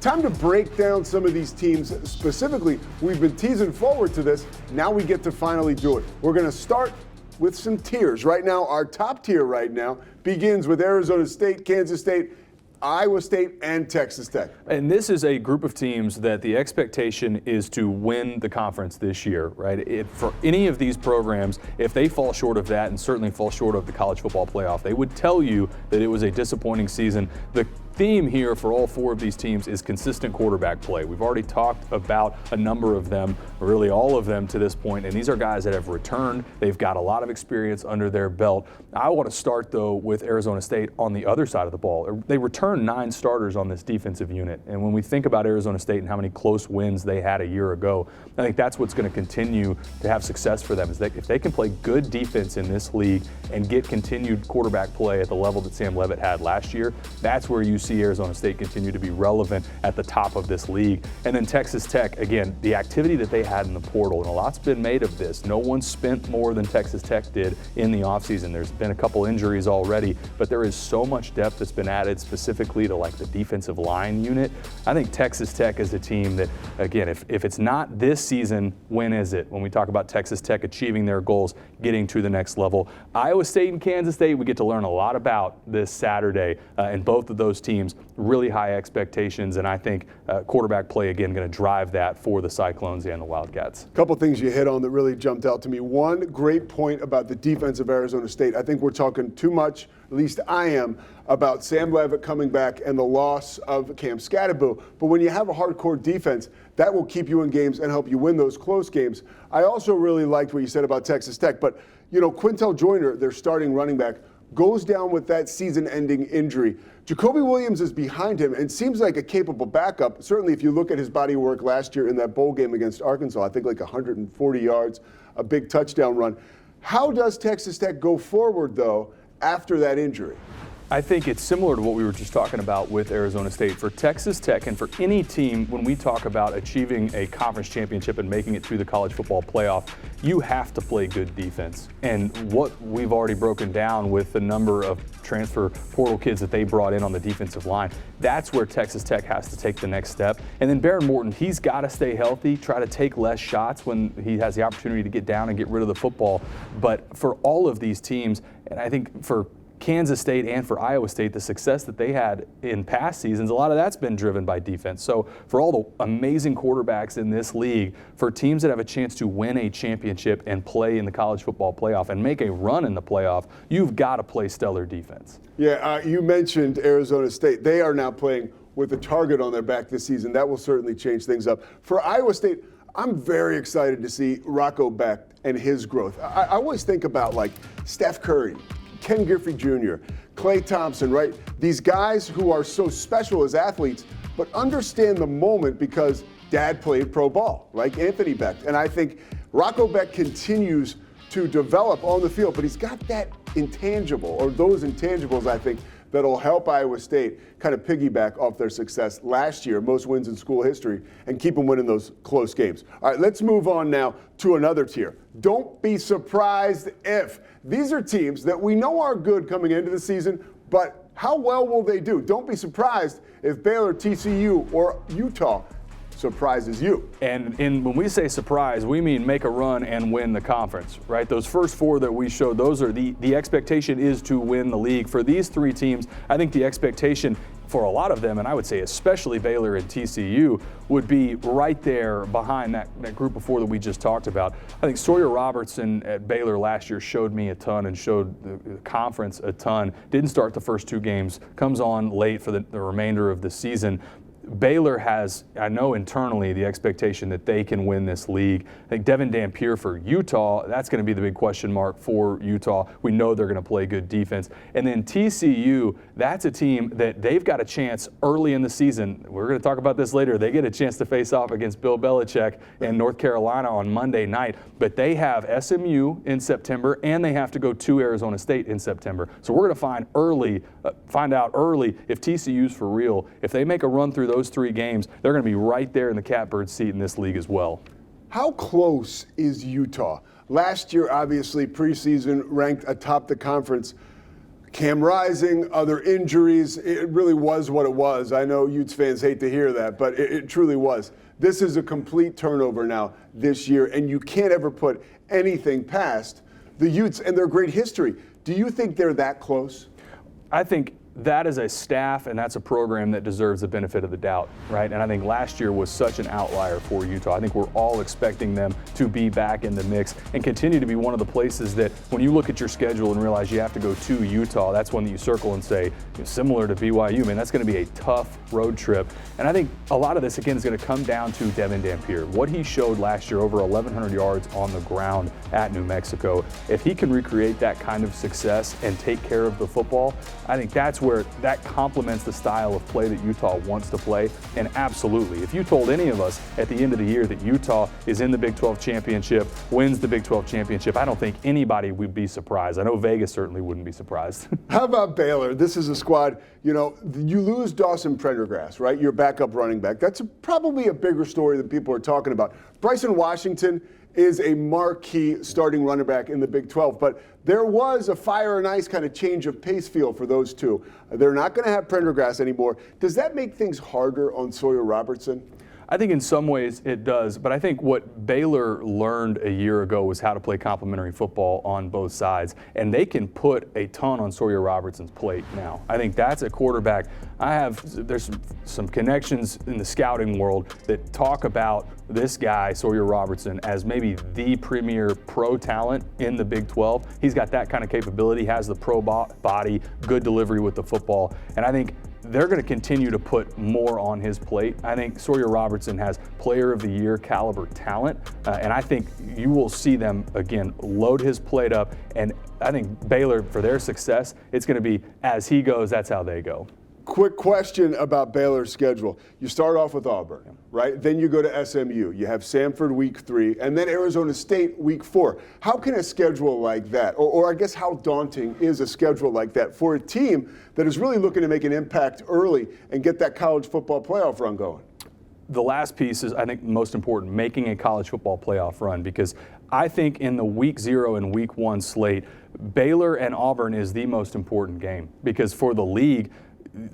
Time to break down some of these teams specifically. We've been teasing forward to this. Now we get to finally do it. We're going to start with some tiers. Right now, our top tier right now begins with Arizona State, Kansas State, Iowa State, and Texas Tech. And this is a group of teams that the expectation is to win the conference this year, right? For any of these programs, if they fall short of that and certainly fall short of the college football playoff, they would tell you that it was a disappointing season. The theme here for all four of these teams is consistent quarterback play. We've already talked about a number of them, really all of them to this point, and these are guys that have returned. They've got a lot of experience under their belt. I want to start, though, with Arizona State on the other side of the ball. They returned 9 starters on this defensive unit, and when we think about Arizona State and how many close wins they had a year ago, I think that's what's going to continue to have success for them, is that if they can play good defense in this league and get continued quarterback play at the level that Sam Leavitt had last year, that's where you see Arizona State continue to be relevant at the top of this league. And then Texas Tech, again, the activity that they had in the portal, and a lot's been made of this. No one spent more than Texas Tech did in the offseason. There's been a couple injuries already, but there is so much depth that's been added specifically to like the defensive line unit. I think Texas Tech is a team that, again, if it's not this season, when is it? When we talk about Texas Tech achieving their goals, getting to the next level. Iowa State and Kansas State, we get to learn a lot about this Saturday, and both of those teams really high expectations, and I think quarterback play, again, going to drive that for the Cyclones and the Wildcats. A couple things you hit on that really jumped out to me. One great point about the defense of Arizona State. I think we're talking too much, at least I am, about Sam Leavitt coming back and the loss of Cam Scatterbo. But when you have a hardcore defense, that will keep you in games and help you win those close games. I also really liked what you said about Texas Tech, but Quintel Joyner, their starting running back, goes down with that season-ending injury. Jacoby Williams is behind him and seems like a capable backup. Certainly, if you look at his body of work last year in that bowl game against Arkansas, I think like 140 yards, a big touchdown run. How does Texas Tech go forward, though, after that injury? I think it's similar to what we were just talking about with Arizona State. For Texas Tech and for any team, when we talk about achieving a conference championship and making it through the college football playoff, you have to play good defense. And what we've already broken down with the number of transfer portal kids that they brought in on the defensive line, that's where Texas Tech has to take the next step. And then Baron Morton, he's got to stay healthy, try to take less shots when he has the opportunity to get down and get rid of the football. But for all of these teams, and I think for Kansas State and for Iowa State, the success that they had in past seasons, a lot of that's been driven by defense. So for all the amazing quarterbacks in this league, for teams that have a chance to win a championship and play in the college football playoff and make a run in the playoff, you've got to play stellar defense. Yeah, you mentioned Arizona State. They are now playing with a target on their back this season. That will certainly change things up. For Iowa State, I'm very excited to see Rocco Beck and his growth. I always think about like Steph Curry, Ken Griffey Jr., Klay Thompson, right? These guys who are so special as athletes, but understand the moment because dad played pro ball, like Anthony Beck. And I think Rocco Beck continues to develop on the field, but he's got that intangible, or those intangibles, I think, that'll help Iowa State kind of piggyback off their success last year, most wins in school history, and keep them winning those close games. All right, let's move on now to another tier. Don't be surprised if. These are teams that we know are good coming into the season, but how well will they do? Don't be surprised if Baylor, TCU, or Utah surprises you. And when we say surprise, we mean make a run and win the conference, right? Those first 4 that we showed, those are the expectation is to win the league. For these 3 teams, I think the expectation for a lot of them, and I would say especially Baylor and TCU, would be right there behind that group of 4 that we just talked about. I think Sawyer Robertson at Baylor last year showed me a ton and showed the conference a ton. Didn't start the first 2 games, comes on late for the remainder of the season. Baylor has, I know internally, the expectation that they can win this league. I think Devin Dampier for Utah, that's going to be the big question mark for Utah. We know they're going to play good defense. And then TCU, that's a team that they've got a chance early in the season. We're going to talk about this later. They get a chance to face off against Bill Belichick and North Carolina on Monday night. But they have SMU in September, and they have to go to Arizona State in September. So we're going to find out early if TCU's for real. If they make a run through those 3 games, they're going to be right there in the catbird seat in this league as well. How close is Utah? Last year, obviously, preseason ranked atop the conference. Cam Rising, other injuries. It really was what it was. I know Utes fans hate to hear that, but it truly was. This is a complete turnover now this year, and you can't ever put anything past the Utes and their great history. Do you think they're that close? I think that is a staff and that's a program that deserves the benefit of the doubt, right? And I think last year was such an outlier for Utah. I think we're all expecting them to be back in the mix and continue to be one of the places that when you look at your schedule and realize you have to go to Utah, that's one that you circle and say, similar to BYU, man, that's going to be a tough road trip. And I think a lot of this, again, is going to come down to Devin Dampier. What he showed last year, over 1,100 yards on the ground at New Mexico, if he can recreate that kind of success and take care of the football, I think that's where that complements the style of play that Utah wants to play. And absolutely, if you told any of us at the end of the year that Utah is in the Big 12 championship, wins the Big 12 championship, I don't think anybody would be surprised. I know Vegas certainly wouldn't be surprised. How about Baylor? This is a squad, you lose Dawson Prendergast, right? Your backup running back. That's probably a bigger story than people are talking about. Bryson Washington is a marquee starting running back in the Big 12, but there was a fire and ice kind of change of pace feel for those two. They're not going to have Prendergast anymore. Does that make things harder on Sawyer Robertson? I think in some ways it does, but I think what Baylor learned a year ago was how to play complementary football on both sides, and they can put a ton on Sawyer Robertson's plate now. I think that's a quarterback. There's some connections in the scouting world that talk about this guy, Sawyer Robertson, as maybe the premier pro talent in the Big 12. He's got that kind of capability, has the pro body, good delivery with the football, and I think they're going to continue to put more on his plate. I think Sawyer Robertson has player of the year caliber talent, and I think you will see them, again, load his plate up, and I think Baylor, for their success, it's going to be as he goes, that's how they go. Quick question about Baylor's schedule. You start off with Auburn, right? Then you go to SMU. You have Samford week 3, and then Arizona State week 4. How can a schedule like that, or I guess how daunting is a schedule like that for a team that is really looking to make an impact early and get that college football playoff run going? The last piece is, I think, most important, making a college football playoff run, because I think in the week 0 and week 1 slate, Baylor and Auburn is the most important game, because for the league,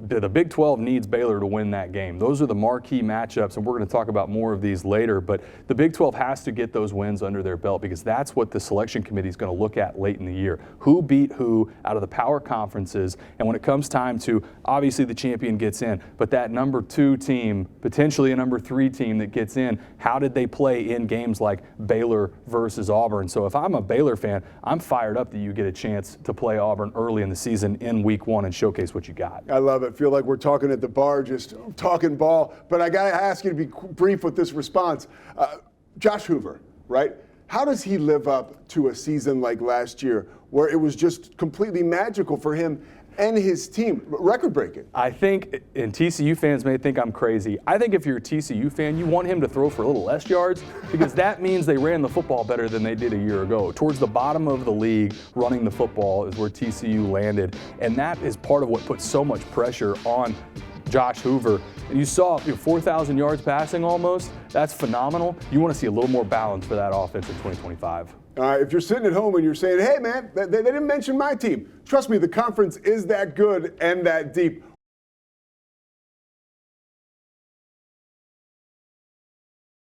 the Big 12 needs Baylor to win that game. Those are the marquee matchups, and we're going to talk about more of these later, but the Big 12 has to get those wins under their belt, because that's what the selection committee is going to look at late in the year. Who beat who out of the power conferences, and when it comes time to, obviously the champion gets in, but that number 2 team, potentially a number 3 team that gets in, how did they play in games like Baylor versus Auburn? So if I'm a Baylor fan, I'm fired up that you get a chance to play Auburn early in the season in week 1 and showcase what you got. I love it. Feel like we're talking at the bar, just talking ball. But I got to ask you to be brief with this response. Josh Hoover, right? How does he live up to a season like last year where it was just completely magical for him and his team, record-breaking? I think, and TCU fans may think I'm crazy, I think if you're a TCU fan, you want him to throw for a little less yards, because that means they ran the football better than they did a year ago. Towards the bottom of the league, running the football is where TCU landed, and that is part of what puts so much pressure on Josh Hoover. And you saw 4,000 yards passing almost. That's phenomenal. You want to see a little more balance for that offense in 2025. If you're sitting at home and you're saying, hey, man, they didn't mention my team. Trust me, the conference is that good and that deep.